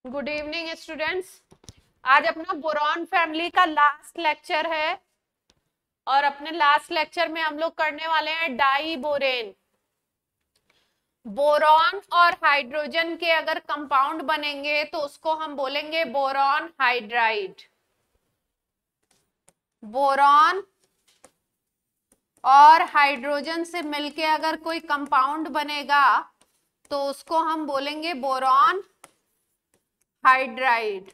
Good evening students. आज अपना boron family का लास्ट लेक्चर है और अपने लास्ट लेक्चर में हम लोग करने वाले हैं डाई बोरेन। बोरॉन और हाइड्रोजन के अगर कंपाउंड बनेंगे तो उसको हम बोलेंगे बोरॉन हाइड्राइड। बोरॉन और हाइड्रोजन से मिलके अगर कोई कंपाउंड बनेगा तो उसको हम बोलेंगे बोरॉन हाइड्राइड।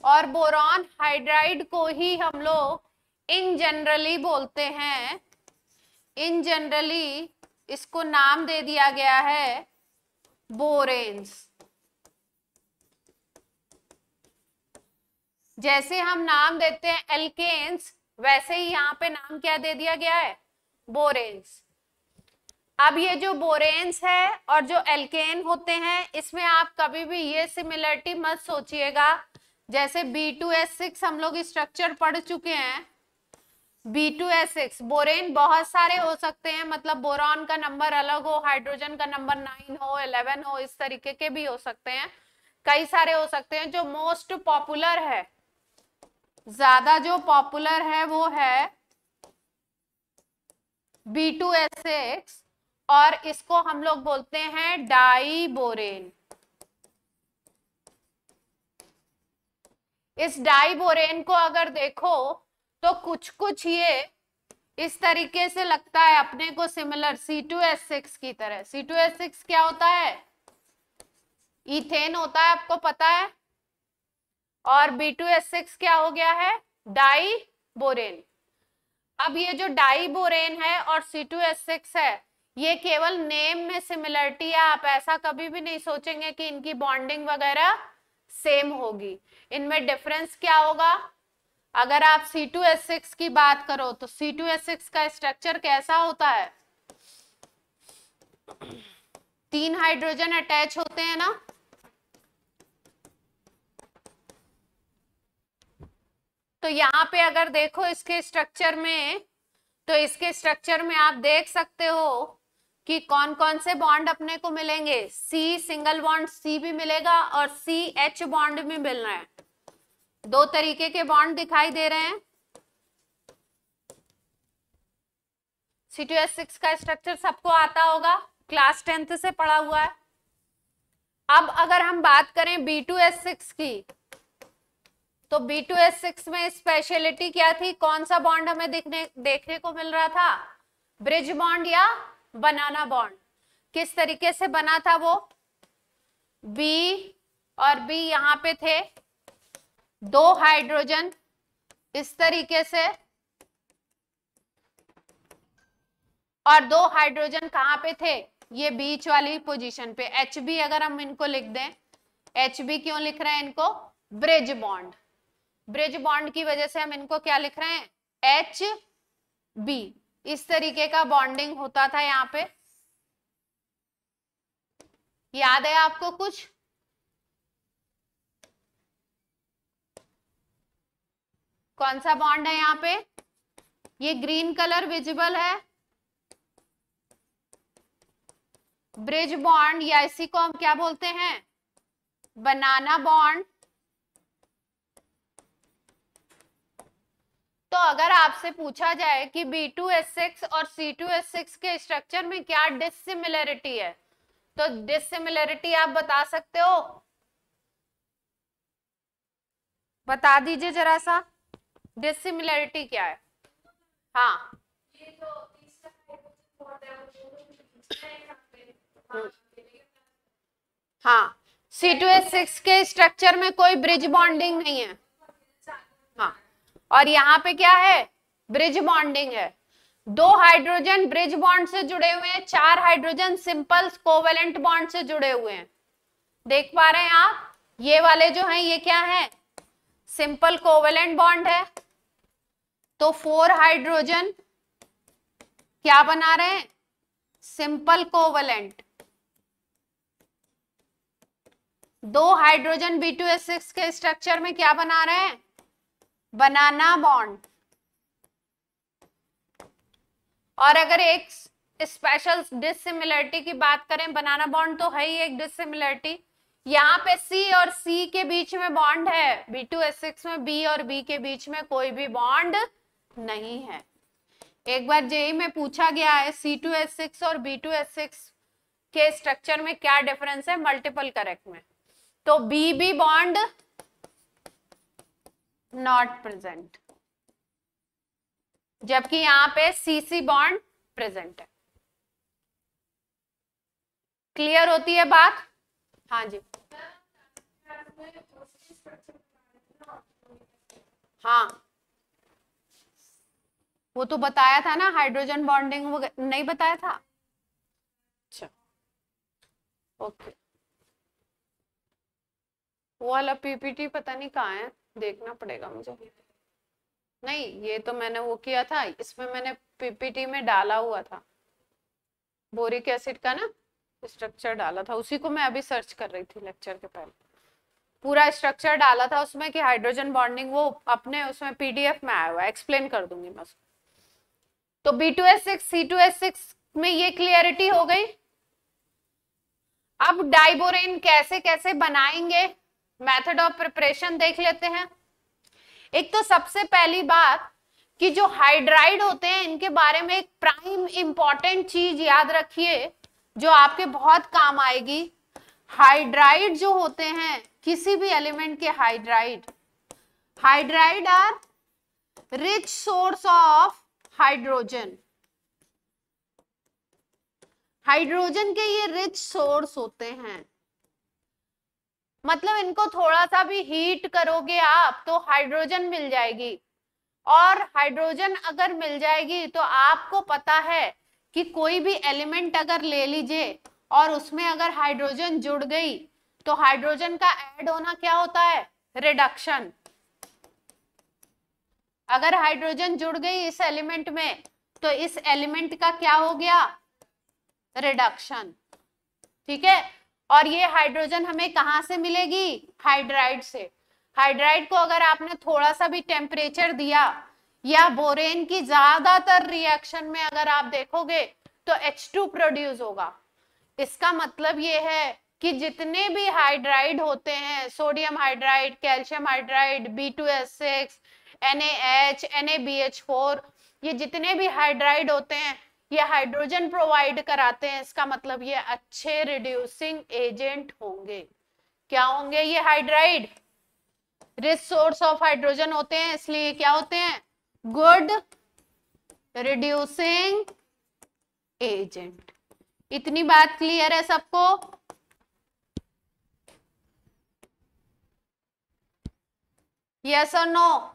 और बोरॉन हाइड्राइड को ही हम लोग इन जनरली बोलते हैं। इन जनरली इसको नाम दे दिया गया है बोरेन्स। जैसे हम नाम देते हैं एल्केन्स, वैसे ही यहाँ पे नाम क्या दे दिया गया है, बोरेन्स। अब ये जो बोरेन्स है और जो एल्केन होते हैं, इसमें आप कभी भी ये सिमिलरिटी मत सोचिएगा। जैसे B2S6 हम लोग स्ट्रक्चर पढ़ चुके हैं। B2S6 बोरेन बहुत सारे हो सकते हैं, मतलब बोरॉन का नंबर अलग हो, हाइड्रोजन का नंबर 9 हो, 11 हो, इस तरीके के भी हो सकते हैं। कई सारे हो सकते हैं। जो मोस्ट पॉपुलर है, ज्यादा जो पॉपुलर है वो है B2S6 और इसको हम लोग बोलते हैं डाई बोरेन। इस डाई बोरेन को अगर देखो तो कुछ कुछ ये इस तरीके से लगता है अपने को, सिमिलर C2S6 की तरह। C2S6 क्या होता है, इथेन होता है, आपको पता है। और B2S6 क्या हो गया है, डाई बोरेन। अब ये जो डाई बोरेन है और C2S6 है, ये केवल नेम में सिमिलरिटी है। आप ऐसा कभी भी नहीं सोचेंगे कि इनकी बॉन्डिंग वगैरह सेम होगी। इनमें डिफरेंस क्या होगा, अगर आप C2S6 की बात करो तो C2S6 का स्ट्रक्चर कैसा होता है, 3 हाइड्रोजन अटैच होते हैं ना। तो यहाँ पे अगर देखो इसके स्ट्रक्चर में, तो इसके स्ट्रक्चर में आप देख सकते हो कि कौन कौन से बॉन्ड अपने को मिलेंगे। C सिंगल बॉन्ड C भी मिलेगा और CH बॉन्ड भी मिल रहा है। दो तरीके के बॉन्ड दिखाई दे रहे हैं। C2S6 का स्ट्रक्चर सबको आता होगा, क्लास 10th से पढ़ा हुआ है। अब अगर हम बात करें B2S6 की, तो B2S6 में स्पेशलिटी क्या थी, कौन सा बॉन्ड हमें देखने को मिल रहा था, ब्रिज बॉन्ड या बनाना बॉन्ड। किस तरीके से बना था वो, B और B यहाँ पे थे, 2 हाइड्रोजन इस तरीके से, और 2 हाइड्रोजन कहाँ पे थे, ये बीच वाली पोजीशन पे। HB अगर हम इनको लिख दें, HB क्यों लिख रहे हैं इनको, ब्रिज बॉन्ड। ब्रिज बॉन्ड की वजह से हम इनको क्या लिख रहे हैं, HB। इस तरीके का बॉन्डिंग होता था यहाँ पे। याद है आपको कुछ, कौन सा बॉन्ड है यहाँ पे, ये ग्रीन कलर विजिबल है, ब्रिज बॉन्ड, या इसी को हम क्या बोलते हैं, बनाना बॉन्ड। तो अगर आपसे पूछा जाए कि B2S6 और C2S6 के स्ट्रक्चर में क्या डिसिमिलरिटी है, तो डिसिमिलरिटी आप बता सकते हो, बता दीजिए जरा सा, डिसिमिलरिटी क्या है। हाँ, हाँ, C2S6 के स्ट्रक्चर में कोई ब्रिज बॉन्डिंग नहीं है। हाँ, और यहाँ पे क्या है, ब्रिज बॉन्डिंग है। 2 हाइड्रोजन ब्रिज बॉन्ड से जुड़े हुए हैं, 4 हाइड्रोजन सिंपल कोवेलेंट बॉन्ड से जुड़े हुए हैं। देख पा रहे हैं आप, ये वाले जो हैं ये क्या है, सिंपल कोवेलेंट बॉन्ड है। तो 4 हाइड्रोजन क्या बना रहे हैं, सिंपल कोवेलेंट। 2 हाइड्रोजन B2S6 के स्ट्रक्चर में क्या बना रहे हैं, बनाना बॉन्ड। और अगर एक स्पेशल डिसिमिलरिटी की बात करें, बनाना बॉन्ड तो है ही एक डिसिमिलरिटी, यहाँ पे C और C के बीच में बॉन्ड है, B2H6 में B और B के बीच में कोई भी बॉन्ड नहीं है। एक बार जेई में पूछा गया है C2H6 और B2H6 के स्ट्रक्चर में क्या डिफरेंस है मल्टीपल करेक्ट में, तो BB बॉन्ड नॉट प्रेजेंट, जबकि यहाँ पे CC बॉन्ड प्रेजेंट है। क्लियर होती है बात? हाँ जी, हाँ वो तो बताया था ना, हाइड्रोजन बॉन्डिंग वो नहीं बताया था? अच्छा ओके, वो वाला पीपीटी पता नहीं कहाँ है, देखना पड़ेगा मुझे। नहीं ये तो मैंने वो किया था, इसमें मैंने पीपीटी में डाला हुआ था बोरिक एसिड का ना स्ट्रक्चर डाला था, उसी को मैं अभी सर्च कर रही थी लेक्चर के पहले। पूरा स्ट्रक्चर डाला था उसमें कि हाइड्रोजन बॉन्डिंग, वो अपने उसमें पीडीएफ में आया हुआ है, एक्सप्लेन कर दूंगी मैं उसको। तो B2H6 C2H6 में ये क्लियरिटी हो गई। अब डाइबोरेन कैसे कैसे बनाएंगे, मेथड ऑफ प्रिपरेशन देख लेते हैं। एक तो सबसे पहली बात कि जो हाइड्राइड होते हैं इनके बारे में एक प्राइम इंपॉर्टेंट चीज याद रखिए जो आपके बहुत काम आएगी। हाइड्राइड जो होते हैं किसी भी एलिमेंट के hydride are rich source of hydrogen. Hydrogen के ये रिच सोर्स होते हैं, मतलब इनको थोड़ा सा भी हीट करोगे आप तो हाइड्रोजन मिल जाएगी, और हाइड्रोजन अगर मिल जाएगी तो आपको पता है कि कोई भी एलिमेंट अगर ले लीजिए और उसमें अगर हाइड्रोजन जुड़ गई तो हाइड्रोजन का ऐड होना क्या होता है, रिडक्शन। अगर हाइड्रोजन जुड़ गई इस एलिमेंट में तो इस एलिमेंट का क्या हो गया, रिडक्शन। ठीक है, और ये हाइड्रोजन हमें कहां से मिलेगी, हाइड्राइड से। हाइड्राइड को अगर आपने थोड़ा सा भी टेम्परेचर दिया या बोरेन की ज्यादातर रिएक्शन में अगर आप देखोगे तो H2 प्रोड्यूस होगा। इसका मतलब ये है कि जितने भी हाइड्राइड होते हैं, sodium hydride, calcium hydride, B2H6, NaH, NaBH4, ये जितने भी हाइड्राइड होते हैं ये हाइड्रोजन प्रोवाइड कराते हैं। इसका मतलब ये अच्छे रिड्यूसिंग एजेंट होंगे। क्या होंगे ये hydride, rich source of hydrogen होते हैं, इसलिए क्या होते हैं, गुड रिड्यूसिंग एजेंट। इतनी बात क्लियर है सबको? यस और नो?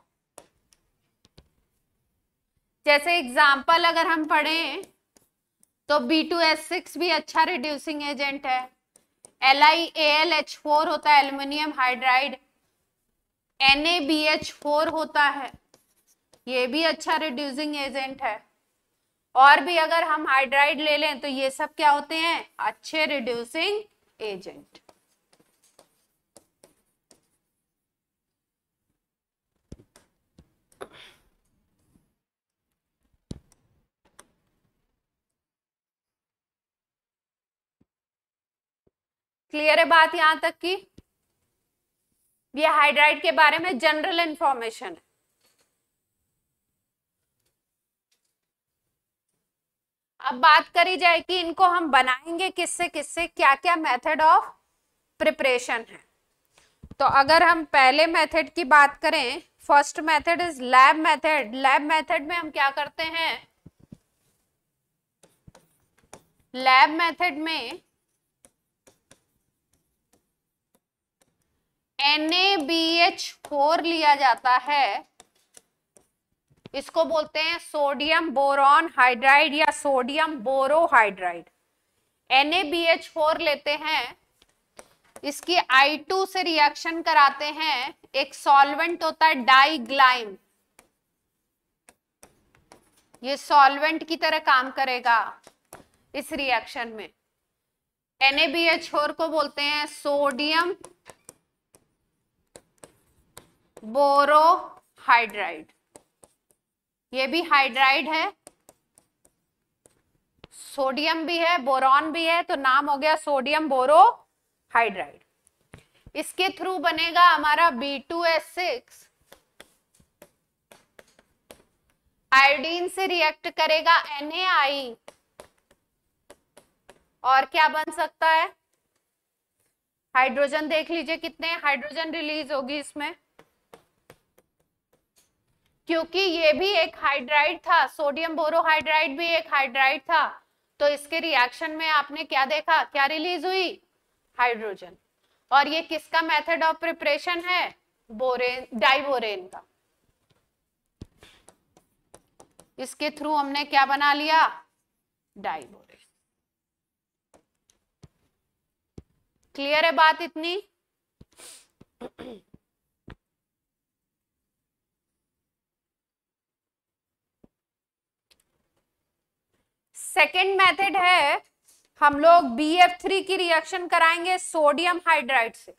जैसे एग्जाम्पल अगर हम पढ़ें तो B2H6 भी अच्छा रिड्यूसिंग एजेंट है, LiAlH4 होता है एल्युमिनियम हाइड्राइड, NaBH4 होता है, ये भी अच्छा रिड्यूसिंग एजेंट है। और भी अगर हम हाइड्राइड ले लें तो ये सब क्या होते हैं, अच्छे रिड्यूसिंग एजेंट। क्लियर है बात यहां तक की? ये हाइड्राइड के बारे में जनरल इंफॉर्मेशन है। अब बात करी जाए कि इनको हम बनाएंगे किससे किससे, क्या क्या मेथड ऑफ प्रिपरेशन है। तो अगर हम पहले मेथड की बात करें, first method is lab method. Lab method में हम क्या करते हैं, लैब मेथड में NaBH4 लिया जाता है, इसको बोलते हैं सोडियम बोरॉन हाइड्राइड या सोडियम बोरोहाइड्राइड। NaBH4 लेते हैं, इसकी I2 से रिएक्शन कराते हैं, एक सॉल्वेंट होता है डाइग्लाइम, ये सॉल्वेंट की तरह काम करेगा इस रिएक्शन में। NaBH4 को बोलते हैं सोडियम बोरोहाइड्राइड, ये भी हाइड्राइड है, सोडियम भी है बोरॉन भी है, तो नाम हो गया सोडियम बोरोहाइड्राइड। इसके थ्रू बनेगा हमारा B2S6, आयोडीन से रिएक्ट करेगा NaI, और क्या बन सकता है, हाइड्रोजन देख लीजिए कितने हाइड्रोजन रिलीज होगी इसमें, क्योंकि ये भी एक हाइड्राइड था, सोडियम बोरोहाइड्राइड भी एक हाइड्राइड था, तो इसके रिएक्शन में आपने क्या देखा, क्या रिलीज हुई, हाइड्रोजन। और ये किसका मेथड ऑफ प्रिपरेशन है, बोरेन, डाइबोरेन का। इसके थ्रू हमने क्या बना लिया, डाइबोरेन। क्लियर है बात इतनी? सेकेंड मेथड है, हम लोग BF3 की रिएक्शन कराएंगे सोडियम हाइड्राइड से।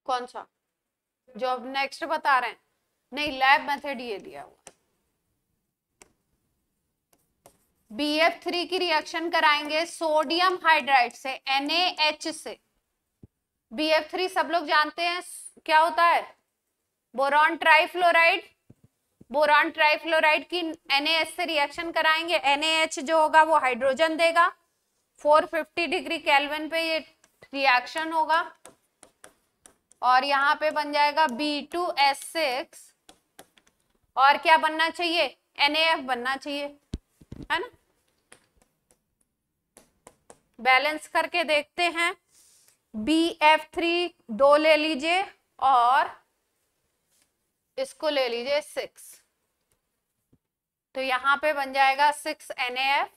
कौन सा जो अब नेक्स्ट बता रहे हैं, नहीं लैब मेथड ये दिया हुआ। BF3 की रिएक्शन कराएंगे सोडियम हाइड्राइड से NaH से। BF3 सब लोग जानते हैं क्या होता है, बोरॉन ट्राइफ्लोराइड। बोरॉन ट्राइफ्लोराइड की NaH से रिएक्शन कराएंगे, NaH जो होगा वो हाइड्रोजन देगा, 450 डिग्री केल्विन पे ये रिएक्शन होगा, और यहाँ पे बन जाएगा B2S6, और क्या बनना चाहिए, NaF बनना चाहिए, है ना। बैलेंस करके देखते हैं, BF3 2 ले लीजिए और इसको ले लीजिए 6, तो यहां पे बन जाएगा 6 NaF,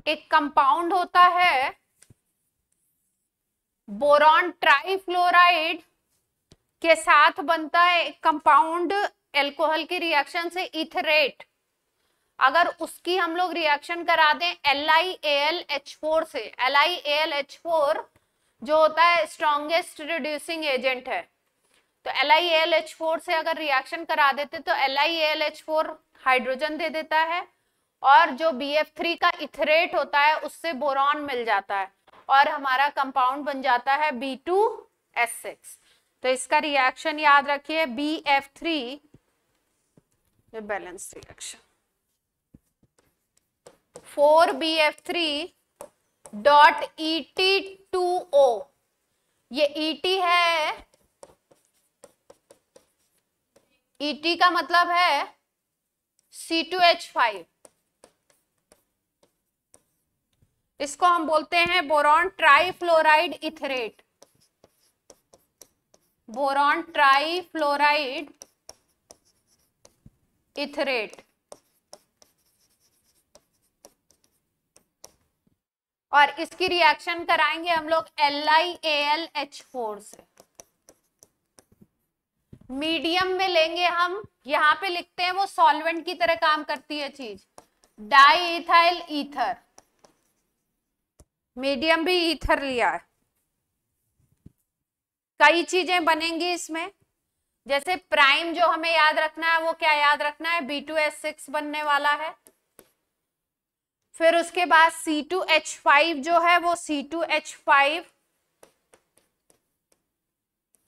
एक कंपाउंड होता है बोरॉन ट्राइफ्लोराइड के साथ बनता है एक कंपाउंड एल्कोहल की रिएक्शन से इथरेट। अगर उसकी हम लोग रिएक्शन करा दें LiAlH4 से, LiAlH4 जो होता है स्ट्रॉन्गेस्ट रिड्यूसिंग एजेंट है, तो LiAlH4 से अगर रिएक्शन करा देते तो LiAlH4 हाइड्रोजन दे देता है, और जो BF3 का इथरेट होता है उससे बोरॉन मिल जाता है, और हमारा कंपाउंड बन जाता है B2S6। तो इसका रिएक्शन याद रखिए, BF3 balance reaction 4BF3 dot ET2O, ये ET है, ET का मतलब है C2H5, इसको हम बोलते हैं boron trifluoride etherate, boron trifluoride etherate. और इसकी रिएक्शन कराएंगे हम लोग LiAlH4 से। मीडियम में लेंगे हम, यहां पे लिखते हैं वो सॉल्वेंट की तरह काम करती है चीज, डाईइथाइल ईथर, मीडियम भी ईथर लिया है। कई चीजें बनेंगी इसमें, जैसे प्राइम जो हमें याद रखना है वो क्या याद रखना है, B2S6 बनने वाला है। फिर उसके बाद C2H5 जो है वो C2H5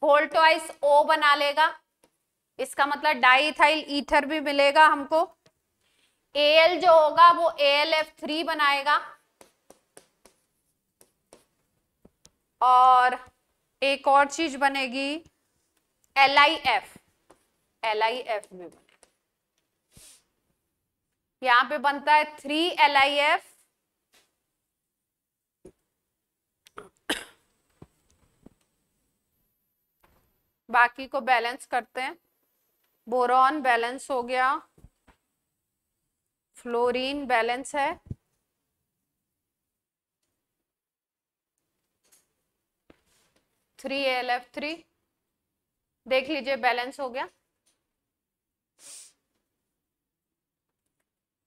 होल ट्वाइस O बना लेगा, इसका मतलब डाईइथाइल ईथर भी मिलेगा हमको। Al जो होगा वो AlF3 बनाएगा, और एक और चीज बनेगी LiF, LiF भी बनेगा। यहां पे बनता है 3 LiF, बाकी को बैलेंस करते हैं। बोरॉन बैलेंस हो गया, फ्लोरीन बैलेंस है, 3AlF3, देख लीजिए बैलेंस हो गया।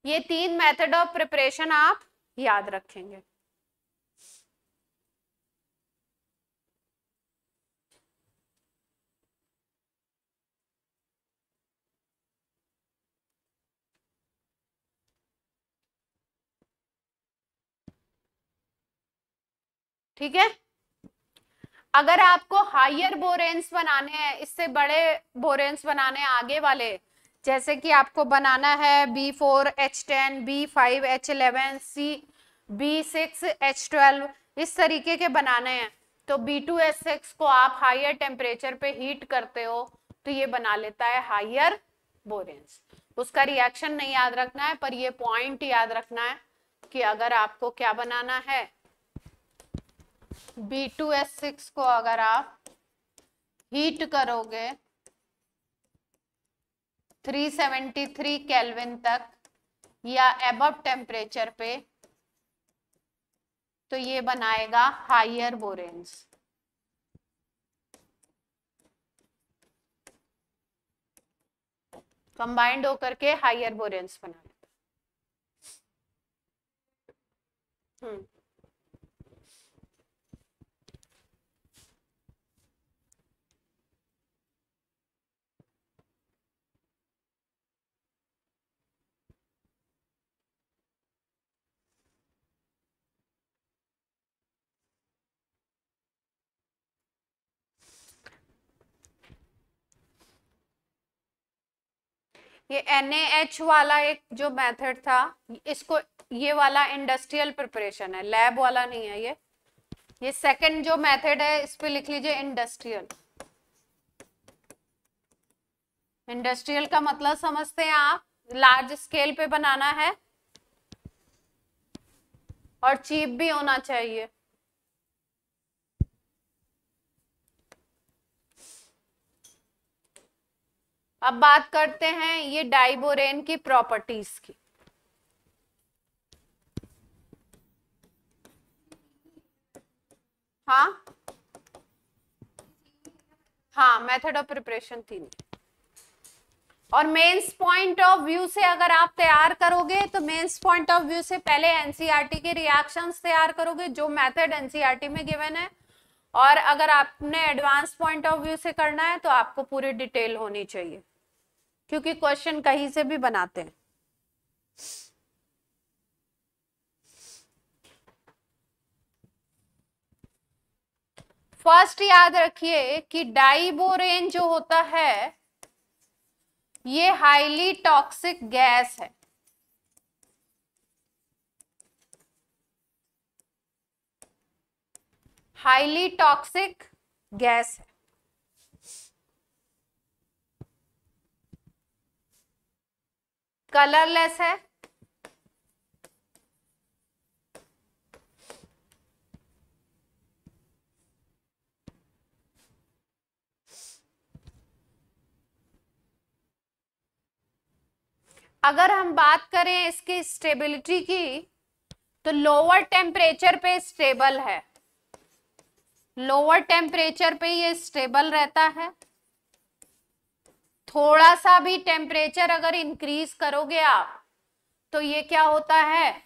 ये 3 मेथड ऑफ प्रिपरेशन आप याद रखेंगे। ठीक है, अगर आपको हायर बोरेन्स बनाने हैं, इससे बड़े बोरेन्स बनाने हैं आगे वाले, जैसे कि आपको बनाना है B4H10, B5H11, B6H12, इस तरीके के बनाने हैं, तो B2S6 को आप हायर टेम्परेचर पे हीट करते हो तो ये बना लेता है हायर बोरेन्स। उसका रिएक्शन नहीं याद रखना है, पर ये पॉइंट याद रखना है कि अगर आपको क्या बनाना है, B2S6 को अगर आप हीट करोगे 373 केल्विन तक या एबव टेम्परेचर पे, तो ये बनाएगा हायर बोरेन्स। कंबाइंड होकर के हायर बोरेन्स बना लेगा। ये NaH वाला एक जो मेथड था, इसको, ये वाला इंडस्ट्रियल प्रिपरेशन है, लैब वाला नहीं है ये सेकंड जो मेथड है इस पे लिख लीजिए इंडस्ट्रियल। इंडस्ट्रियल का मतलब समझते हैं आप, लार्ज स्केल पे बनाना है और चीप भी होना चाहिए। अब बात करते हैं ये डाइबोरेन की प्रॉपर्टीज की। हाँ हाँ, मेथड ऑफ प्रिपरेशन 3, और मेंस पॉइंट ऑफ व्यू से अगर आप तैयार करोगे तो मेंस पॉइंट ऑफ व्यू से पहले एनसीईआरटी के रिएक्शंस तैयार करोगे जो मेथड एनसीईआरटी में गिवन है, और अगर आपने एडवांस पॉइंट ऑफ व्यू से करना है तो आपको पूरी डिटेल होनी चाहिए, क्योंकि क्वेश्चन कहीं से भी बनाते हैं। फर्स्ट याद रखिए कि डाइबोरेन जो होता है ये हाईली टॉक्सिक गैस है। हाईली टॉक्सिक गैस है। कलरलेस है, अगर हम बात करें इसकी स्टेबिलिटी की तो लोअर टेम्परेचर पे स्टेबल है, लोअर टेम्परेचर पे ये स्टेबल रहता है। थोड़ा सा भी टेम्परेचर अगर इंक्रीज करोगे आप तो ये क्या होता है,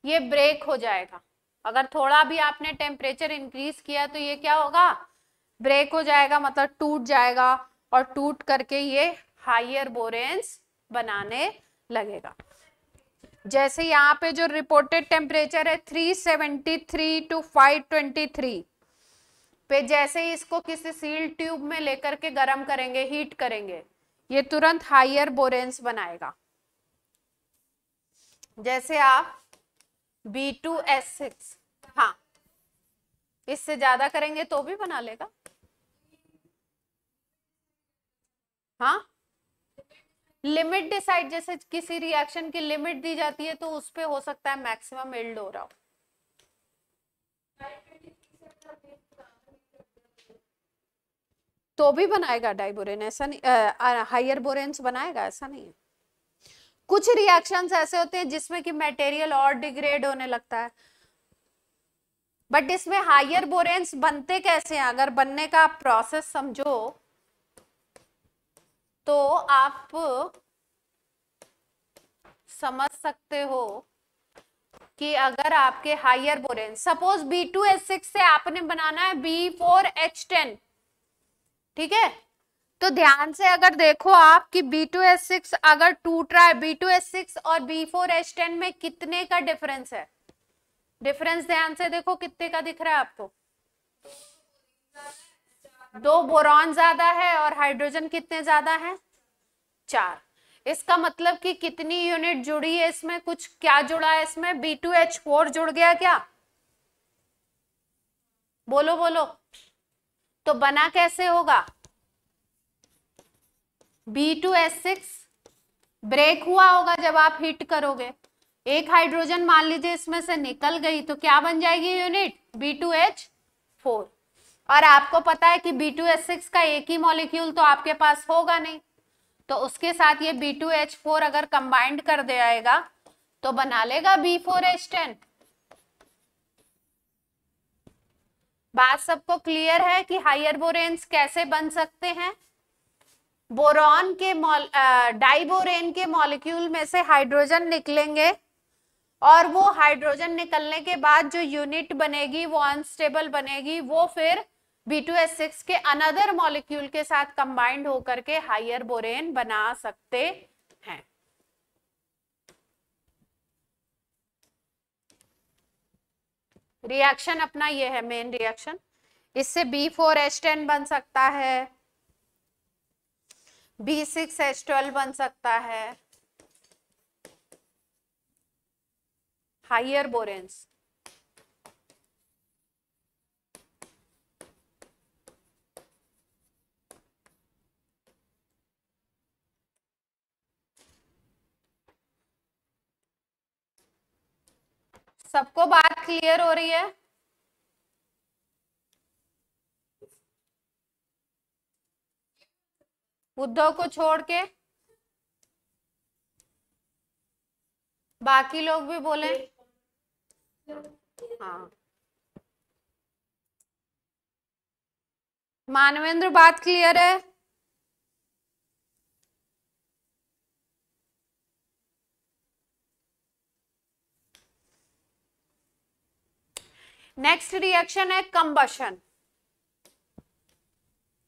ये ब्रेक हो जाएगा। अगर थोड़ा भी आपने टेम्परेचर इंक्रीज किया तो ये क्या होगा, ब्रेक हो जाएगा, मतलब टूट जाएगा, और टूट करके ये हायर बोरेन्स बनाने लगेगा। जैसे यहाँ पे जो रिपोर्टेड टेम्परेचर है 373 to 523 पे, जैसे ही इसको किसी सील्ड ट्यूब में लेकर के गर्म करेंगे, हीट करेंगे, ये तुरंत हायर बोरेन्स बनाएगा। जैसे आप B2S6, हाँ इससे ज्यादा करेंगे तो भी बना लेगा। हाँ, लिमिट डिसाइड, जैसे किसी रिएक्शन की लिमिट दी जाती है तो उस पे हो सकता है मैक्सिमम यील्ड हो रहा हो, तो भी बनाएगा डाइबोरेन, ऐसा नहीं, हायर बोरेन्स बनाएगा ऐसा नहीं है। कुछ रिएक्शंस ऐसे होते हैं जिसमें कि मटेरियल और डिग्रेड होने लगता है, बट इसमें हायर बोरेन्स बनते कैसे हैं, अगर बनने का प्रोसेस समझो तो आप समझ सकते हो कि अगर आपके हायर बोरेन्स, सपोज B2H6 से आपने बनाना है B4H10, ठीक है, तो ध्यान से अगर देखो आप कि B2H6 अगर टूट रहा है, B2H6 और B4H10 में कितने का डिफरेंस है, डिफरेंस ध्यान से देखो कितने का दिख रहा है आपको, 2 बोरॉन ज्यादा है और हाइड्रोजन कितने ज्यादा है, 4। इसका मतलब कि कितनी यूनिट जुड़ी है इसमें, कुछ क्या जुड़ा है इसमें, B2H4 जुड़ गया क्या, बोलो बोलो, तो बना कैसे होगा, B2H6 ब्रेक हुआ होगा जब आप हीट करोगे, एक हाइड्रोजन मान लीजिए इसमें से निकल गई तो क्या बन जाएगी यूनिट, B2H4। और आपको पता है कि B2H6 का एक ही मॉलिक्यूल तो आपके पास होगा नहीं, तो उसके साथ ये B2H4 अगर कंबाइंड कर दिया तो बना लेगा B4H10। बात सबको क्लियर है कि हायर बोरेन्स कैसे बन सकते हैं, बोरॉन के डाइबोरेन के मॉलिक्यूल में से हाइड्रोजन निकलेंगे और वो हाइड्रोजन निकलने के बाद जो यूनिट बनेगी वो अनस्टेबल बनेगी, वो फिर B2H6 के अनदर मॉलिक्यूल के साथ कंबाइंड होकर के हायर बोरेन बना सकते हैं। रिएक्शन अपना ये है मेन रिएक्शन, इससे B4H10 बन सकता है, B6H12 बन सकता है, हायर बोरेन्स। सबको बात क्लियर हो रही है, उद्धव को छोड़ के बाकी लोग भी बोले, हाँ मानवेंद्र बात क्लियर है, नेक्स्ट रिएक्शन है कंबशन,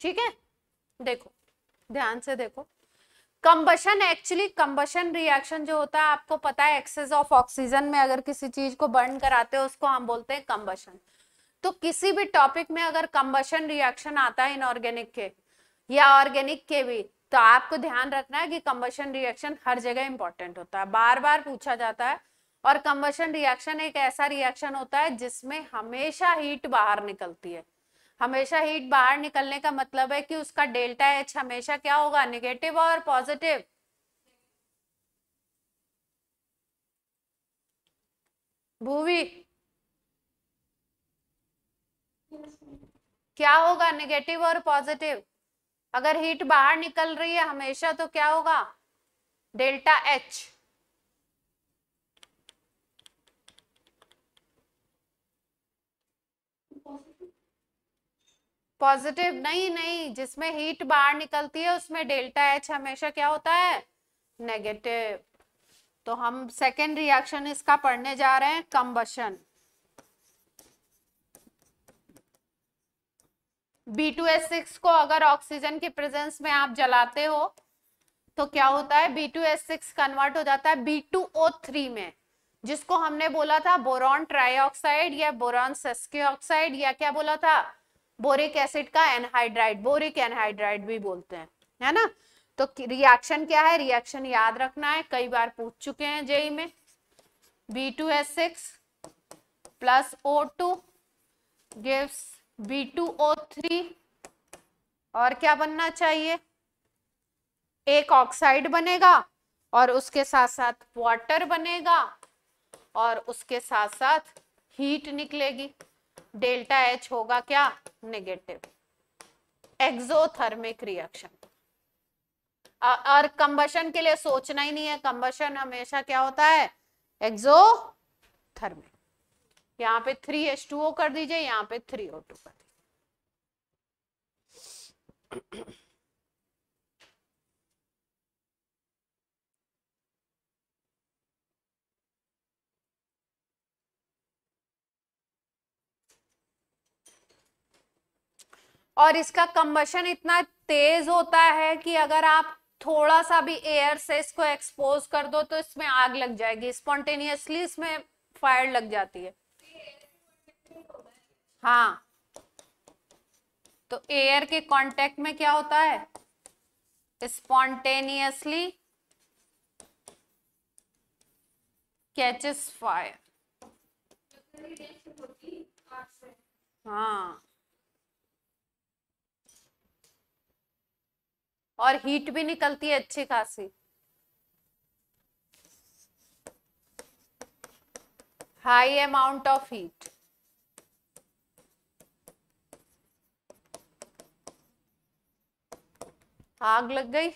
ठीक है, देखो ध्यान से देखो, कंबशन एक्चुअली कंबशन रिएक्शन जो होता है आपको पता है, एक्सेस ऑफ ऑक्सीजन में अगर किसी चीज को बर्न कराते हो उसको हम बोलते हैं कंबशन। तो किसी भी टॉपिक में अगर कंबशन रिएक्शन आता है इनऑर्गेनिक के या ऑर्गेनिक के भी, तो आपको ध्यान रखना है कि कंबशन रिएक्शन हर जगह इंपॉर्टेंट होता है, बार बार पूछा जाता है। और कंबशन रिएक्शन एक ऐसा रिएक्शन होता है जिसमें हमेशा हीट बाहर निकलती है, हमेशा हीट बाहर निकलने का मतलब है कि उसका डेल्टा एच हमेशा क्या होगा, नेगेटिव और पॉजिटिव, भूवी क्या होगा, नेगेटिव और पॉजिटिव। अगर हीट बाहर निकल रही है हमेशा तो क्या होगा, डेल्टा एच। पॉजिटिव नहीं, नहीं, जिसमें हीट बाहर निकलती है उसमें डेल्टा एच हमेशा क्या होता है, नेगेटिव। तो हम सेकेंड रिएक्शन इसका पढ़ने जा रहे हैं, कंबशन। B2H6 को अगर ऑक्सीजन के प्रेजेंस में आप जलाते हो तो क्या होता है, B2H6 कन्वर्ट हो जाता है B2O3 में, जिसको हमने बोला था बोरॉन ट्राइऑक्साइड या बोरॉन सेस्की ऑक्साइड, या क्या बोला था, बोरिक एसिड का एनहाइड्राइड, बोरिक एनहाइड्राइड भी बोलते हैं, है ना। तो रिएक्शन क्या है, रिएक्शन याद रखना है, कई बार पूछ चुके हैं जेई में, B2H6 plus O2 gives B2O3, और क्या बनना चाहिए, एक ऑक्साइड बनेगा और उसके साथ साथ वाटर बनेगा और उसके साथ साथ हीट निकलेगी, डेल्टा एच होगा क्या, नेगेटिव, एक्सोथर्मिक रिएक्शन। और कंबशन के लिए सोचना ही नहीं है, कंबशन हमेशा क्या होता है, एक्सोथर्मिक। यहाँ पे 3H2O कर दीजिए, यहाँ पे 3O2 कर दीजिए। और इसका कंबशन इतना तेज होता है कि अगर आप थोड़ा सा भी एयर से इसको एक्सपोज कर दो तो इसमें आग लग जाएगी, स्पॉन्टेनियसली इसमें फायर लग जाती है। हाँ, तो एयर के कांटेक्ट में क्या होता है, स्पॉन्टेनियसली कैचेस फायर। हाँ, और हीट भी निकलती है अच्छी खासी। High amount of heat. आग लग गई।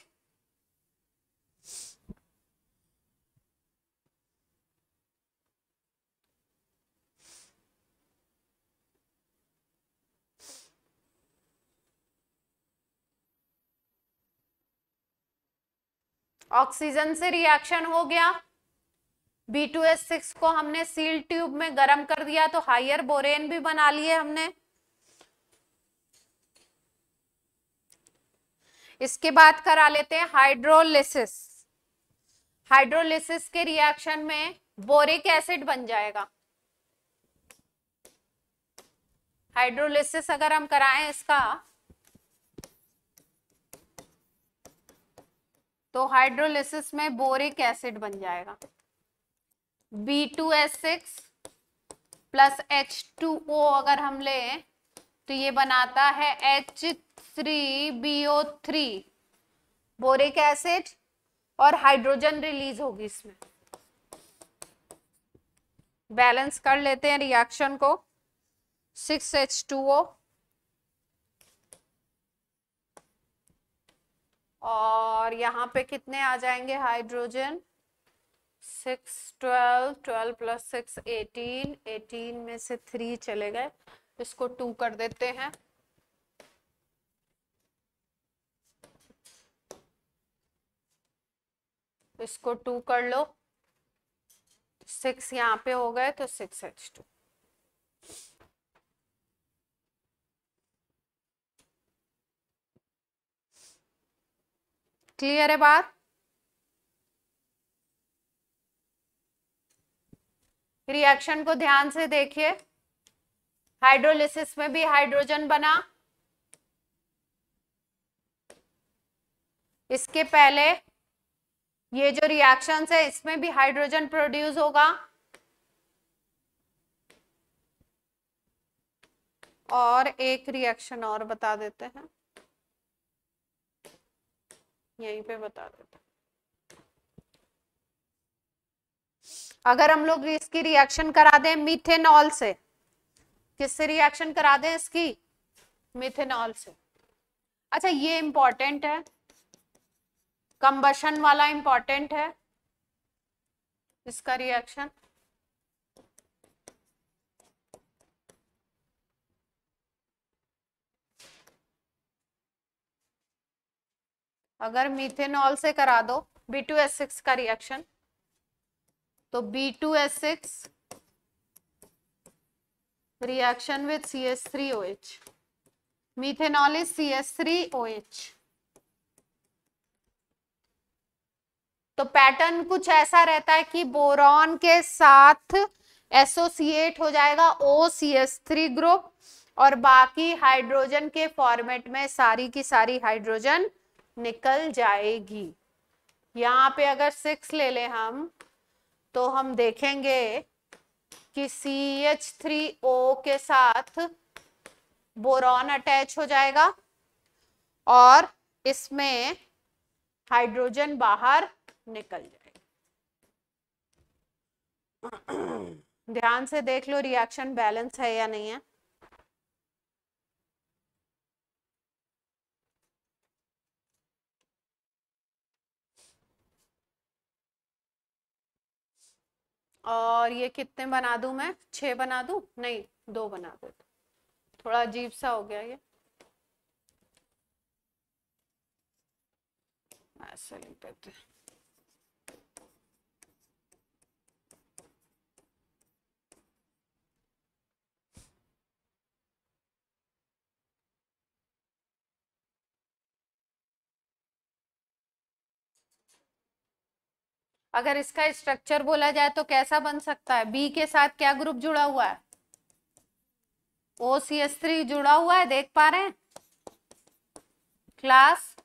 ऑक्सीजन से रिएक्शन हो गया, B2H6 को हमने सील ट्यूब में गर्म कर दिया तो हायर बोरेन भी बना लिए हमने। इसके बाद करा लेते हैं हाइड्रोलिसिस। हाइड्रोलिसिस के रिएक्शन में बोरिक एसिड बन जाएगा। हाइड्रोलिसिस अगर हम कराएं इसका तो हाइड्रोलिसिस में बोरिक एसिड बन जाएगा। B2H6 प्लस H2O अगर हम लें तो ये बनाता है H3BO3 बोरिक एसिड, और हाइड्रोजन रिलीज होगी इसमें। बैलेंस कर लेते हैं रिएक्शन को, 6H2O और यहाँ पे कितने आ जाएंगे हाइड्रोजन, 6 12 12 प्लस 6 18, 18 में से 3 चले गए, इसको 2 कर देते हैं। इसको 2 कर लो, 6 यहाँ पे हो गए तो 6H2। क्लियर है बात? रिएक्शन को ध्यान से देखिए, हाइड्रोलिसिस में भी हाइड्रोजन बना, इसके पहले ये जो रिएक्शंस है इसमें भी हाइड्रोजन प्रोड्यूस होगा, और एक रिएक्शन और बता देते हैं, यहीं पे बता देते हैं। अगर हम लोग इसकी रिएक्शन करा दें मीथेनॉल से, किससे रिएक्शन करा दें इसकी, मीथेनॉल से। अच्छा ये इंपॉर्टेंट है, कंबशन वाला इंपॉर्टेंट है इसका रिएक्शन। अगर मीथेनॉल से करा दो B2H6 का रिएक्शन तो B2H6 reaction with CH3OH, methanol is CH3OH। तो पैटर्न कुछ ऐसा रहता है कि बोरॉन के साथ एसोसिएट हो जाएगा OCH3 ग्रुप, और बाकी हाइड्रोजन के फॉर्मेट में सारी की सारी हाइड्रोजन निकल जाएगी। यहाँ पे अगर 6 ले लें हम तो हम देखेंगे कि CH3O के साथ बोरॉन अटैच हो जाएगा और इसमें हाइड्रोजन बाहर निकल जाएगा। ध्यान से देख लो रिएक्शन बैलेंस है या नहीं है। और ये कितने बना दूं मैं, 6 बना दूं, नहीं 2 बना दो, थोड़ा अजीब सा हो गया ये, ऐसे लिख देते हैं। अगर इसका स्ट्रक्चर बोला जाए तो कैसा बन सकता है, बी के साथ क्या ग्रुप जुड़ा हुआ है, OCH3 जुड़ा हुआ है, देख पा रहे हैं क्लास।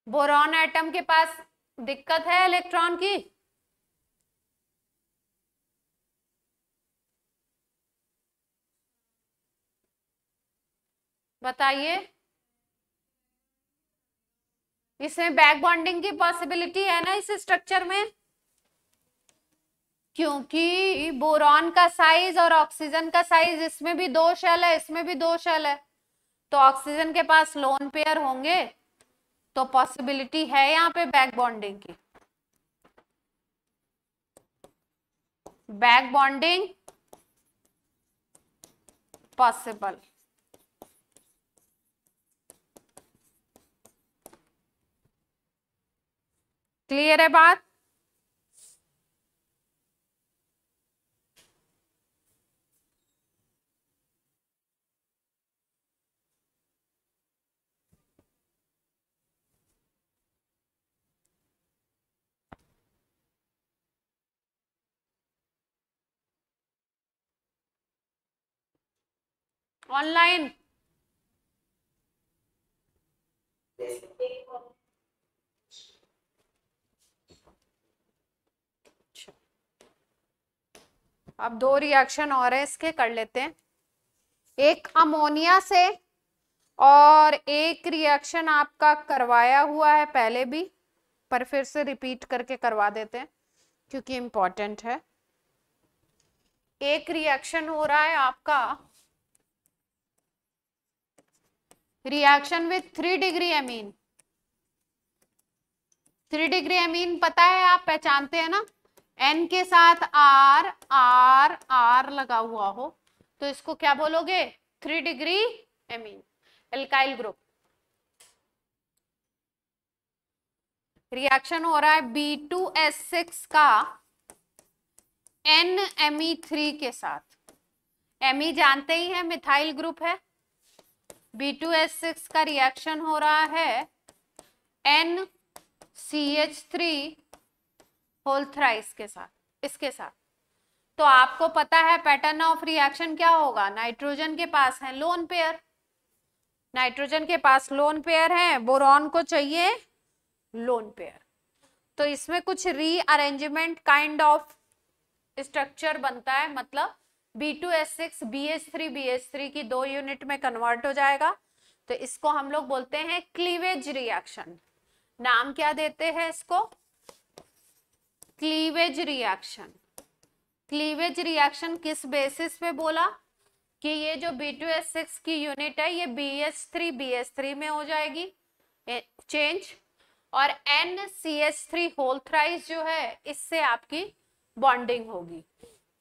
बोरॉन एटम के पास दिक्कत है इलेक्ट्रॉन की, बताइए। इसमें बैक बॉन्डिंग की पॉसिबिलिटी है ना इस स्ट्रक्चर में, क्योंकि बोरॉन का साइज और ऑक्सीजन का साइज, इसमें भी 2 शेल है, इसमें भी 2 शेल है, तो ऑक्सीजन के पास लोन पेयर होंगे, तो पॉसिबिलिटी है यहाँ पे बैक बॉन्डिंग की। Back bonding possible. क्लियर है बात। ऑनलाइन अब 2 रिएक्शन और है इसके, कर लेते हैं। एक अमोनिया से, और एक रिएक्शन आपका करवाया हुआ है पहले भी, पर फिर से रिपीट करके करवा देते हैं क्योंकि इंपॉर्टेंट है। एक रिएक्शन हो रहा है आपका, reaction with 3 degree amine. 3 degree amine पता है, आप पहचानते हैं ना, N के साथ R R R लगा हुआ हो तो इसको क्या बोलोगे, 3 degree amine, alkyl group. Reaction हो रहा है B2S6 का NMe3 के साथ। Me जानते ही है मिथाइल ग्रुप है, B2S6 का रिएक्शन हो रहा है NCH3 होल थ्राइस के साथ, इसके साथ। तो आपको पता है पैटर्न ऑफ रिएक्शन क्या होगा, नाइट्रोजन के पास है लोन पेयर, नाइट्रोजन के पास लोन पेयर है, बोरॉन को चाहिए लोन पेयर, तो इसमें कुछ रीअरेंजमेंट काइंड ऑफ स्ट्रक्चर बनता है, मतलब B2S6 BH3 की 2 यूनिट में कन्वर्ट हो जाएगा, तो इसको हम लोग बोलते हैं क्लीवेज रिएक्शन। नाम क्या देते हैं इसको, क्लीवेज रिएक्शन। क्लीवेज रिएक्शन किस बेसिस पे बोला कि ये जो B2S6 की यूनिट है ये BH3 में हो जाएगी चेंज, और NCH3 होल थ्राइस जो है इससे आपकी बॉन्डिंग होगी।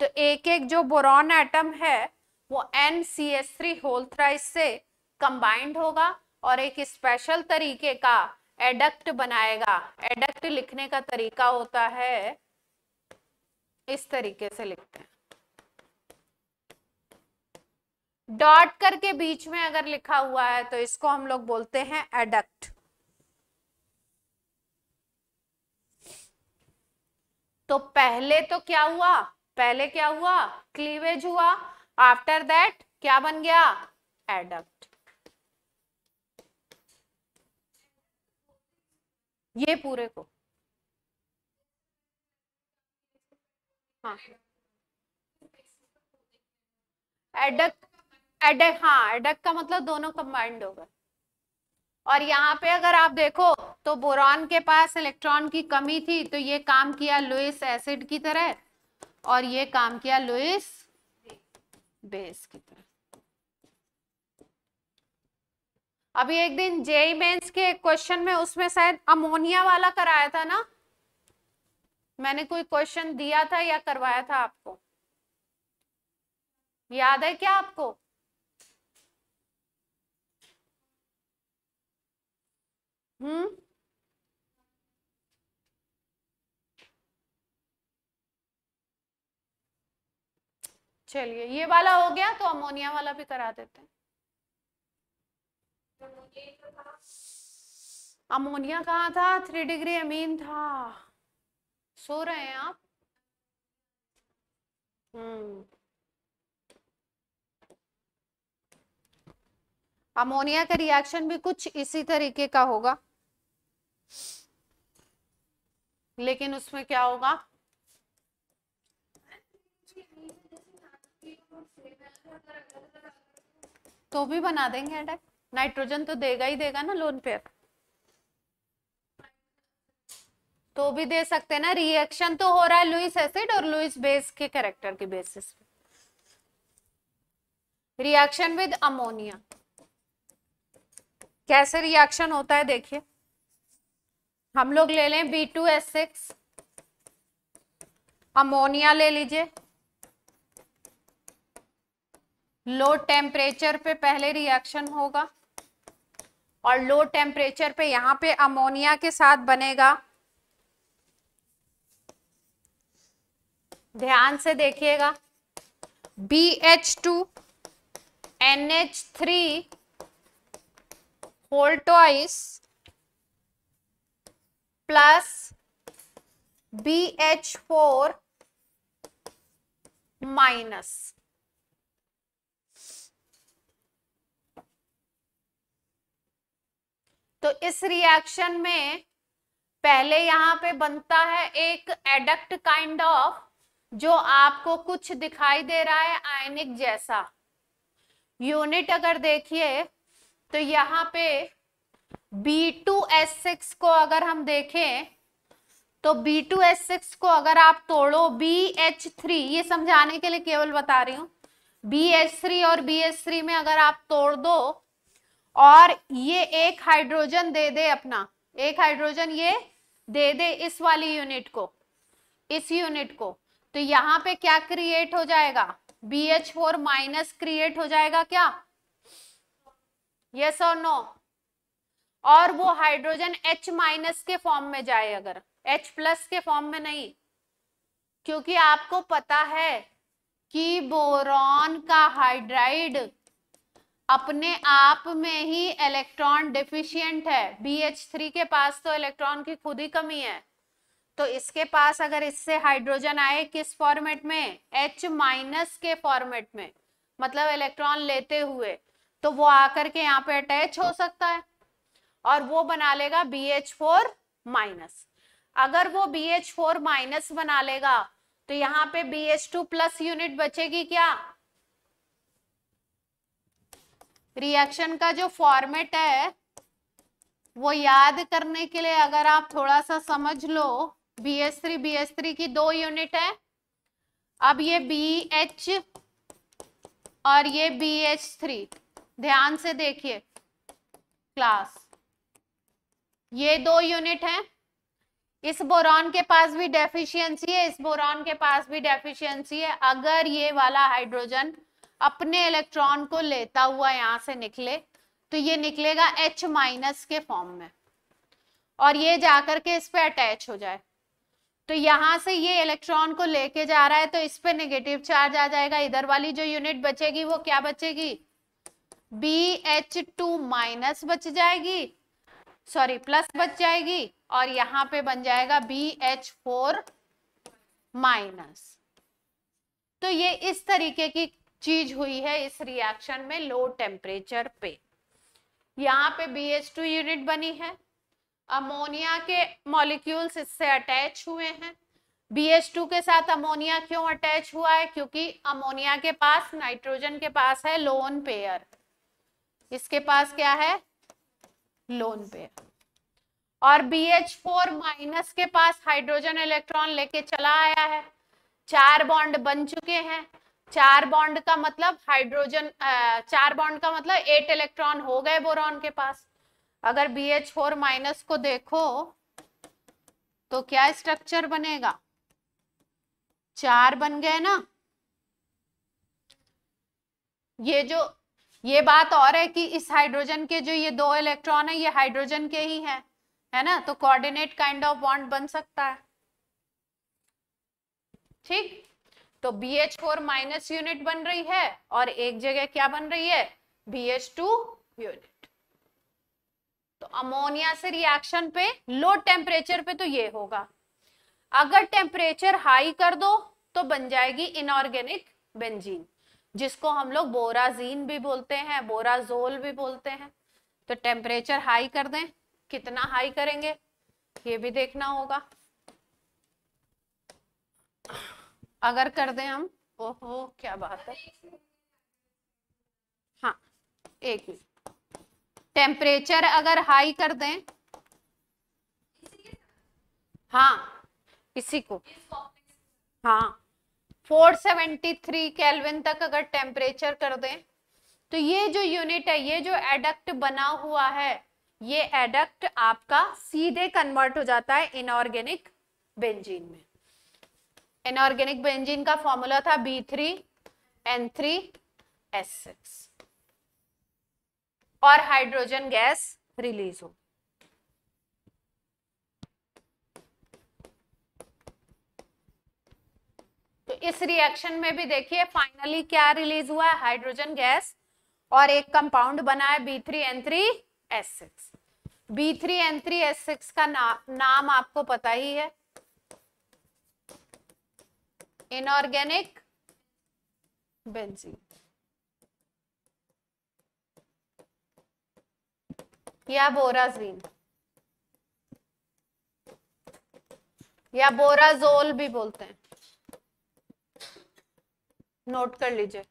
तो एक एक जो बोरॉन एटम है वो NCH3 होल थ्राइस से कंबाइंड होगा और एक स्पेशल तरीके का एडक्ट बनाएगा। एडक्ट लिखने का तरीका होता है, इस तरीके से लिखते हैं, डॉट करके बीच में अगर लिखा हुआ है तो इसको हम लोग बोलते हैं एडक्ट। तो पहले तो क्या हुआ, पहले क्या हुआ, क्लीवेज हुआ, आफ्टर दैट क्या बन गया, एडक्ट। ये पूरे को, हाँ एडक्ट, एडक्ट, हाँ एडक्ट का मतलब दोनों कंबाइंड होगा। और यहाँ पे अगर आप देखो तो बोरॉन के पास इलेक्ट्रॉन की कमी थी तो ये काम किया लुईस एसिड की तरह, और ये काम किया लुईस बेस की तरह। अभी एक दिन जेई मेंस के क्वेश्चन में उसमें शायद अमोनिया वाला कराया था ना, मैंने कोई क्वेश्चन दिया था या करवाया था, आपको याद है क्या आपको? हम्म, चलिए ये वाला हो गया तो अमोनिया वाला भी करा देते हैं। अमोनिया कहाँ था? 3 डिग्री अमीन था। सो रहे हैं आप? अमोनिया का रिएक्शन भी कुछ इसी तरीके का होगा, लेकिन उसमें क्या होगा, तो भी बना देंगे अटैक। नाइट्रोजन तो देगा ही देगा ना लोन पेयर, तो भी दे सकते हैं ना। रिएक्शन तो हो रहा है लुईस एसिड और लुईस बेस के कैरेक्टर के बेसिस पे। रिएक्शन विद अमोनिया, कैसे रिएक्शन होता है देखिए, हम लोग ले लें B2S6, अमोनिया ले लीजिए, लो टेम्परेचर पे पहले रिएक्शन होगा और लो टेम्परेचर पे यहां पे अमोनिया के साथ बनेगा, ध्यान से देखिएगा, BH2NH3 whole twice plus BH4 minus. तो इस रिएक्शन में पहले यहां पे बनता है एक एडक्ट काइंड ऑफ, जो आपको कुछ दिखाई दे रहा है आयनिक जैसा। यूनिट अगर देखिए तो यहां पे B2S6 को अगर हम देखें तो B2S6 को अगर आप तोड़ो BH3, ये समझाने के लिए केवल बता रही हूं, BH3 और BH3 में अगर आप तोड़ दो और ये एक हाइड्रोजन दे दे अपना, एक हाइड्रोजन ये दे दे इस वाली यूनिट को, इस यूनिट को, तो यहां पे क्या क्रिएट हो जाएगा, BH4 माइनस क्रिएट हो जाएगा क्या? यस और नो? और वो हाइड्रोजन H माइनस के फॉर्म में जाए, अगर H प्लस के फॉर्म में नहीं, क्योंकि आपको पता है कि बोरॉन का हाइड्राइड अपने आप में ही इलेक्ट्रॉन डिफिशिएंट है। BH3 के पास तो इलेक्ट्रॉन की खुद ही कमी है, तो इसके पास अगर इससे हाइड्रोजन आए किस फॉर्मेट में, H माइनस के फॉर्मेट में, मतलब इलेक्ट्रॉन लेते हुए, तो वो आकर के यहाँ पे अटैच हो सकता है और वो बना लेगा BH4 माइनस। अगर वो BH4 माइनस बना लेगा तो यहाँ पे BH2 प्लस यूनिट बचेगी क्या? रिएक्शन का जो फॉर्मेट है वो याद करने के लिए अगर आप थोड़ा सा समझ लो, BH3 की 2 यूनिट है, अब ये BH और ये BH3, ध्यान से देखिए क्लास, ये 2 यूनिट है, इस बोरॉन के पास भी डेफिशिएंसी है, इस बोरॉन के पास भी डेफिशिएंसी है। अगर ये वाला हाइड्रोजन अपने इलेक्ट्रॉन को लेता हुआ यहां से निकले तो ये निकलेगा H माइनस के फॉर्म में और ये जाकर के इस पे अटैच हो जाए, तो यहां से ये इलेक्ट्रॉन को लेके जा रहा है तो इस पे नेगेटिव चार्ज आ जाएगा। इधर वाली जो यूनिट बचेगी वो क्या बचेगी, BH2 माइनस बच जाएगी, सॉरी प्लस बच जाएगी, और यहां पे बन जाएगा BH4 माइनस। तो ये इस तरीके की चीज हुई है इस रिएक्शन में लो टेम्परेचर पे। यहाँ पे BH2 यूनिट बनी है, अमोनिया के मॉलिक्यूल्स इससे अटैच हुए हैं। BH2 के साथ अमोनिया क्यों अटैच हुआ है, क्योंकि अमोनिया के पास नाइट्रोजन के पास है लोन पेयर, इसके पास क्या है, लोन पेयर, और BH4 माइनस के पास हाइड्रोजन इलेक्ट्रॉन लेके चला आया है, 4 बॉन्ड बन चुके हैं, 4 बॉन्ड का मतलब हाइड्रोजन, 4 बॉन्ड का मतलब 8 इलेक्ट्रॉन हो गए बोरॉन के पास। अगर BH4 माइनस को देखो तो क्या स्ट्रक्चर बनेगा, 4 बन गए ना। ये बात और है कि इस हाइड्रोजन के जो ये 2 इलेक्ट्रॉन है ये हाइड्रोजन के ही हैं, है ना, तो कोऑर्डिनेट काइंड ऑफ बॉन्ड बन सकता है। ठीक, तो BH4 माइनस यूनिट बन रही है और एक जगह क्या बन रही है, BH2 यूनिट। तो अमोनिया से रिएक्शन पे लो टेम्परेचर पे तो ये होगा। अगर टेम्परेचर हाई कर दो तो बन जाएगी इनऑर्गेनिक बेंजीन, जिसको हम लोग बोराजीन भी बोलते हैं, बोराजोल भी बोलते हैं। तो टेम्परेचर हाई कर दें, कितना हाई करेंगे ये भी देखना होगा। अगर कर दें हम, ओहो क्या बात है, हाँ एक मिनट, टेम्परेचर अगर हाई कर दें, हाँ इसी को, हाँ 473 केल्विन तक अगर टेम्परेचर कर दें तो ये जो यूनिट है, ये जो एडक्ट बना हुआ है, ये एडक्ट आपका सीधे कन्वर्ट हो जाता है इनऑर्गेनिक बेंजीन में। इनऑर्गेनिक बेंजीन का फॉर्मूला था B3N3S6 और हाइड्रोजन गैस रिलीज हो। तो इस रिएक्शन में भी देखिए फाइनली क्या रिलीज हुआ है, हाइड्रोजन गैस, और एक कंपाउंड बना है B3N3S6। B3N3S6 का नाम आपको पता ही है, इनऑर्गेनिक बेंजीन या बोराजीन या बोराजोल भी बोलते हैं, नोट कर लीजिए।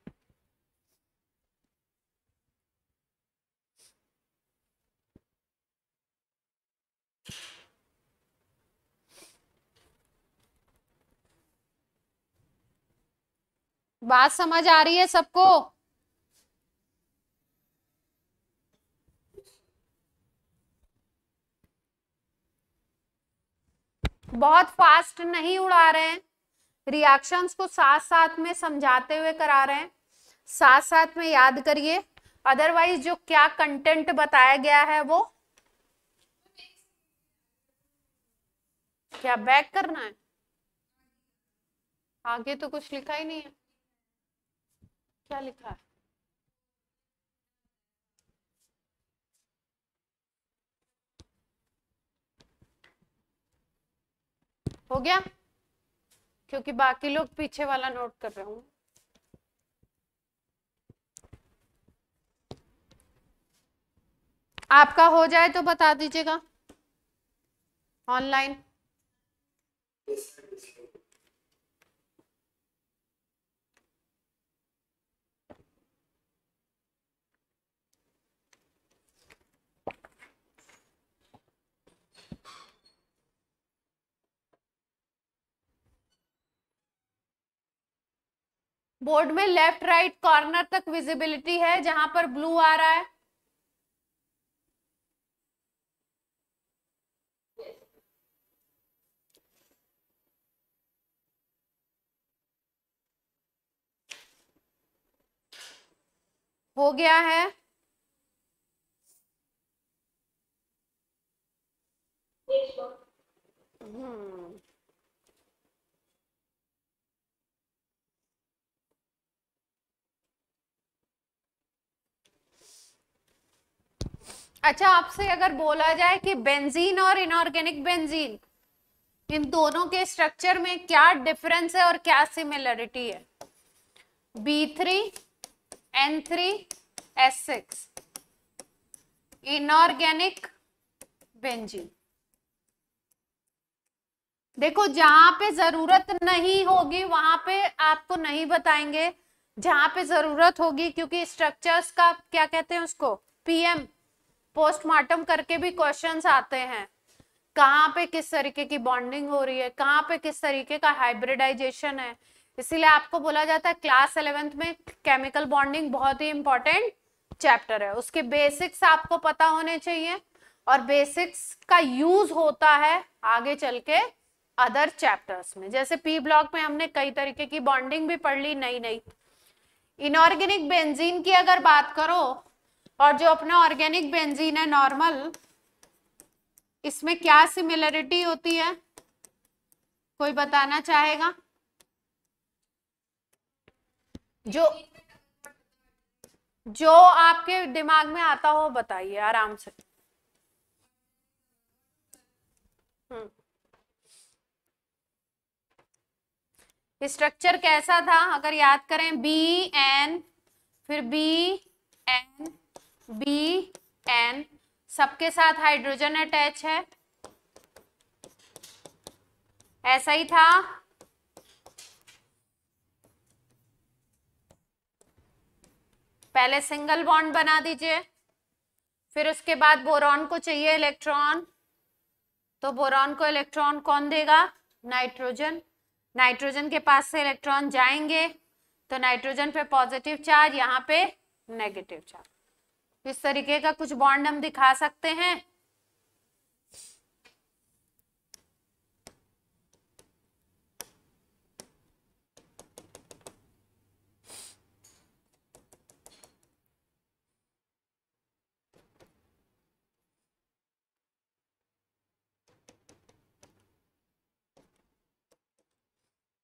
बात समझ आ रही है सबको? बहुत फास्ट नहीं उड़ा रहे हैं, रिएक्शंस को साथ साथ में समझाते हुए करा रहे हैं, साथ साथ में याद करिए, अदरवाइज जो क्या कंटेंट बताया गया है वो क्या बैक करना है, आगे तो कुछ लिखा ही नहीं है, क्या लिखा है, हो गया, क्योंकि बाकी लोग पीछे वाला नोट कर रहे होंगे। आपका हो जाए तो बता दीजिएगा ऑनलाइन। बोर्ड में लेफ्ट राइट कॉर्नर तक विजिबिलिटी है, जहां पर ब्लू आ रहा है हो गया है। अच्छा, आपसे अगर बोला जाए कि बेंजीन और इनऑर्गेनिक बेंजीन, इन दोनों के स्ट्रक्चर में क्या डिफरेंस है और क्या सिमिलरिटी है, B3N3S6 इनऑर्गेनिक बेंजीन, देखो जहां पे जरूरत नहीं होगी वहां पे आपको नहीं बताएंगे, जहां पे जरूरत होगी, क्योंकि स्ट्रक्चर्स का क्या कहते हैं उसको, PM पोस्टमार्टम करके भी क्वेश्चंस आते हैं, कहाँ पे किस तरीके की बॉन्डिंग हो रही है, कहाँ पे किस तरीके का हाइब्रिडाइजेशन है, इसीलिए आपको बोला जाता है क्लास 11th में केमिकल बॉन्डिंग बहुत ही इंपॉर्टेंट चैप्टर है। उसके बेसिक्स आपको पता होने चाहिए और बेसिक्स का यूज होता है आगे चल के अदर चैप्टर्स में। जैसे पी ब्लॉक में हमने कई तरीके की बॉन्डिंग भी पढ़ ली नई नई। इनऑर्गेनिक बेंजीन की अगर बात करो और जो अपना ऑर्गेनिक बेंजीन है नॉर्मल, इसमें क्या सिमिलरिटी होती है, कोई बताना चाहेगा? जो जो आपके दिमाग में आता हो बताइए आराम से। स्ट्रक्चर कैसा था अगर याद करें, बी एन, फिर बी एन, बी एन, सबके साथ हाइड्रोजन अटैच है, ऐसा ही था। पहले सिंगल बॉन्ड बना दीजिए, फिर उसके बाद बोरॉन को चाहिए इलेक्ट्रॉन, तो बोरॉन को इलेक्ट्रॉन कौन देगा? नाइट्रोजन। नाइट्रोजन के पास से इलेक्ट्रॉन जाएंगे तो नाइट्रोजन पे पॉजिटिव चार्ज, यहाँ पे नेगेटिव चार्ज। इस तरीके का कुछ बॉन्ड हम दिखा सकते हैं।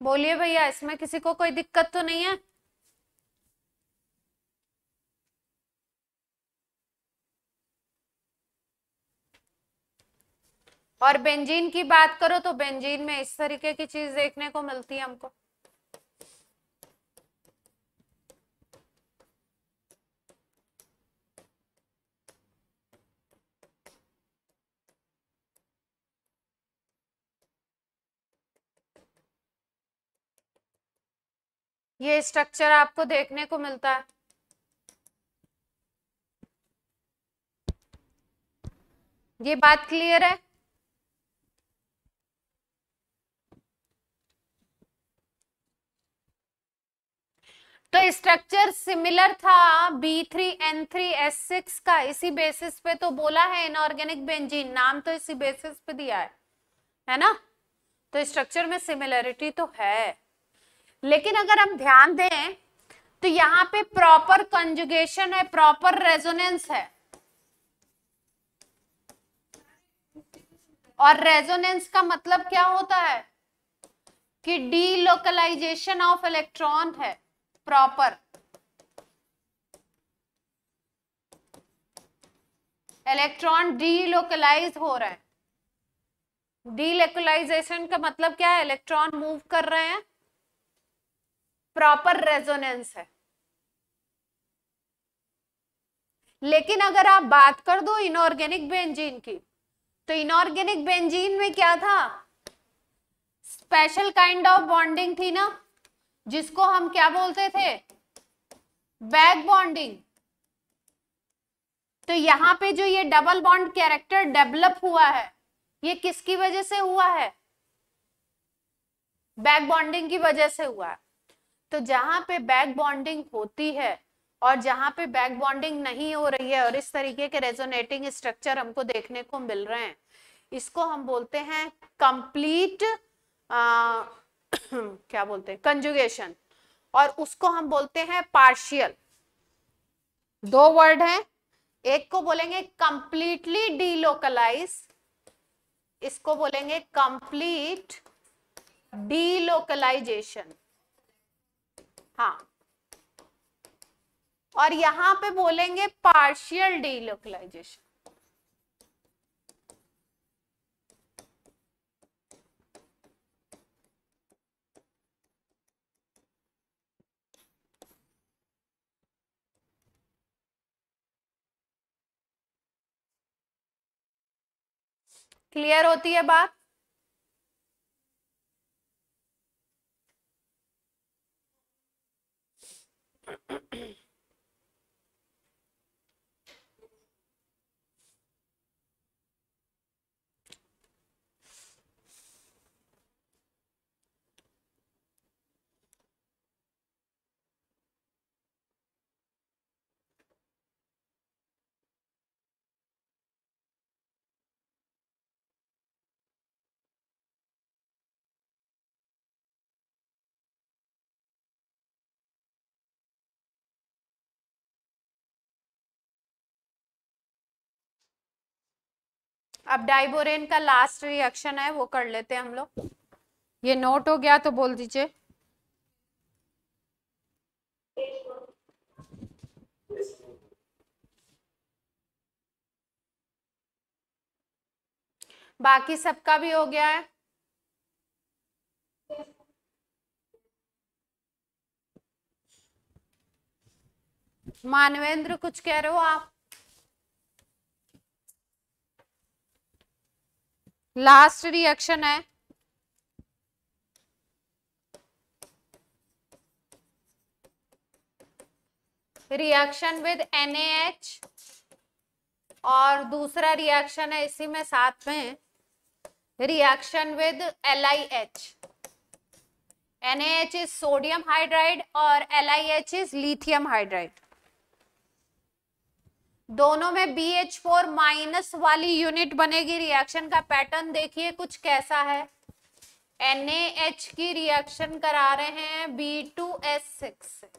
बोलिए भैया, इसमें किसी को कोई दिक्कत तो नहीं है? और बेंजीन की बात करो तो बेंजीन में इस तरीके की चीज देखने को मिलती है हमको। ये स्ट्रक्चर आपको देखने को मिलता है। ये बात क्लियर है? तो स्ट्रक्चर सिमिलर था B3N3S6 का, इसी बेसिस पे तो बोला है इनऑर्गेनिक बेंजीन, नाम तो इसी बेसिस पे दिया है ना? तो स्ट्रक्चर में सिमिलरिटी तो है, लेकिन अगर हम ध्यान दें तो यहाँ पे प्रॉपर कंजुगेशन है, प्रॉपर रेजोनेंस है। और रेजोनेंस का मतलब क्या होता है कि डीलोकलाइजेशन ऑफ इलेक्ट्रॉन है प्रॉपर। इलेक्ट्रॉन डीलोकलाइज हो रहा है। डीलोकलाइजेशन का मतलब क्या है? इलेक्ट्रॉन मूव कर रहे हैं, प्रॉपर रेजोनेंस है। लेकिन अगर आप बात कर दो इनऑर्गेनिक बेंजीन की, तो इनऑर्गेनिक बेंजीन में क्या था? स्पेशल काइंड ऑफ बॉन्डिंग थी ना, जिसको हम क्या बोलते थे? Back bonding. तो यहां पे जो ये डबल बॉन्ड कैरेक्टर डेवलप हुआ है, ये किसकी वजह से हुआ है? बैक बॉन्डिंग की वजह से हुआ है। तो जहां पे बैक बॉन्डिंग होती है और जहां पे बैक बॉन्डिंग नहीं हो रही है और इस तरीके के रेजोनेटिंग स्ट्रक्चर हमको देखने को मिल रहे हैं, इसको हम बोलते हैं कंप्लीट क्या बोलते हैं? कंजुगेशन। और उसको हम बोलते हैं पार्शियल। दो वर्ड हैं, एक को बोलेंगे कंप्लीटली डीलोकलाइज, इसको बोलेंगे कंप्लीट डीलोकलाइजेशन। हाँ, और यहां पे बोलेंगे पार्शियल डीलोकलाइजेशन। क्लियर होती है बात? अब डाइबोरेन का लास्ट रिएक्शन है वो कर लेते हैं हम लोग। ये नोट हो गया तो बोल दीजिए। बाकी सबका भी हो गया है। मानवेंद्र कुछ कह रहे हो आप? लास्ट रिएक्शन है। रिएक्शन विद NaH और दूसरा रिएक्शन है इसी में साथ में reaction with LiH। NaH is sodium hydride और LiH इज लिथियम हाइड्राइड। दोनों में BH4 माइनस वाली यूनिट बनेगी। रिएक्शन का पैटर्न देखिए कुछ कैसा है। NaH की रिएक्शन करा रहे हैं B2S6 से।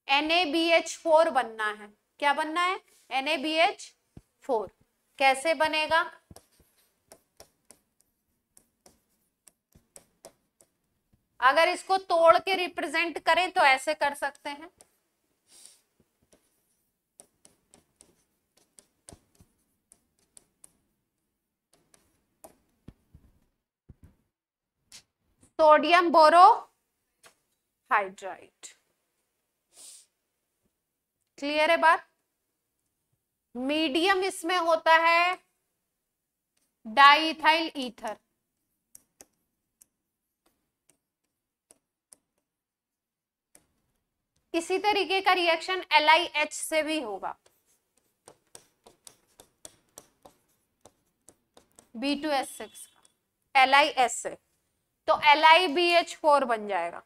NaBH4 बनना है। क्या बनना है? NaBH4 कैसे बनेगा? अगर इसको तोड़ के रिप्रेजेंट करें तो ऐसे कर सकते हैं। सोडियम बोरो हाइड्राइड। क्लियर है बात? मीडियम इसमें होता है डाइइथाइल ईथर। इसी तरीके का रिएक्शन LiH से भी होगा। B2S6 का LiH से तो LiBH4 बन जाएगा।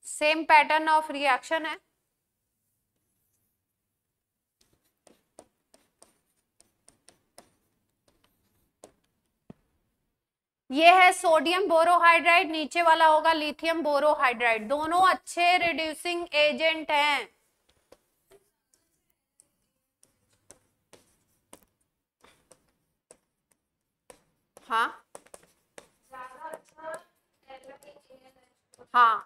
सेम पैटर्न ऑफ रिएक्शन है। ये है सोडियम बोरोहाइड्राइड, नीचे वाला होगा लिथियम बोरोहाइड्राइड। दोनों अच्छे रिड्यूसिंग एजेंट हैं। हाँ हाँ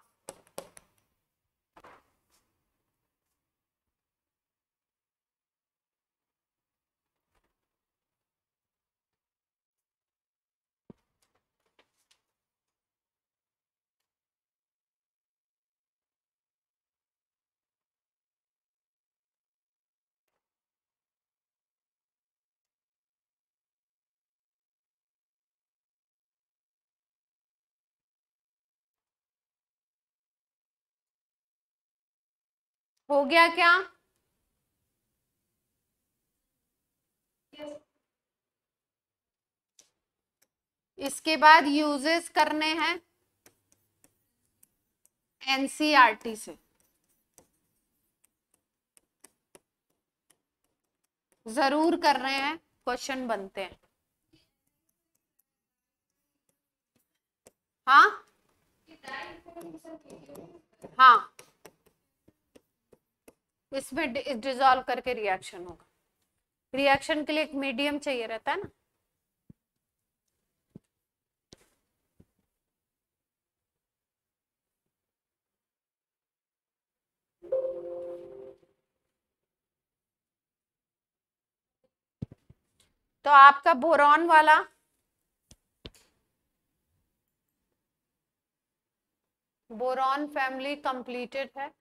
हो गया क्या? इसके बाद यूजेस करने हैं NCERT से। जरूर कर रहे हैं, क्वेश्चन बनते हैं। हाँ हाँ इसमें डिसॉल्व करके रिएक्शन होगा। रिएक्शन के लिए एक मीडियम चाहिए रहता है ना। तो आपका बोरॉन वाला बोरॉन फैमिली कंप्लीटेड है।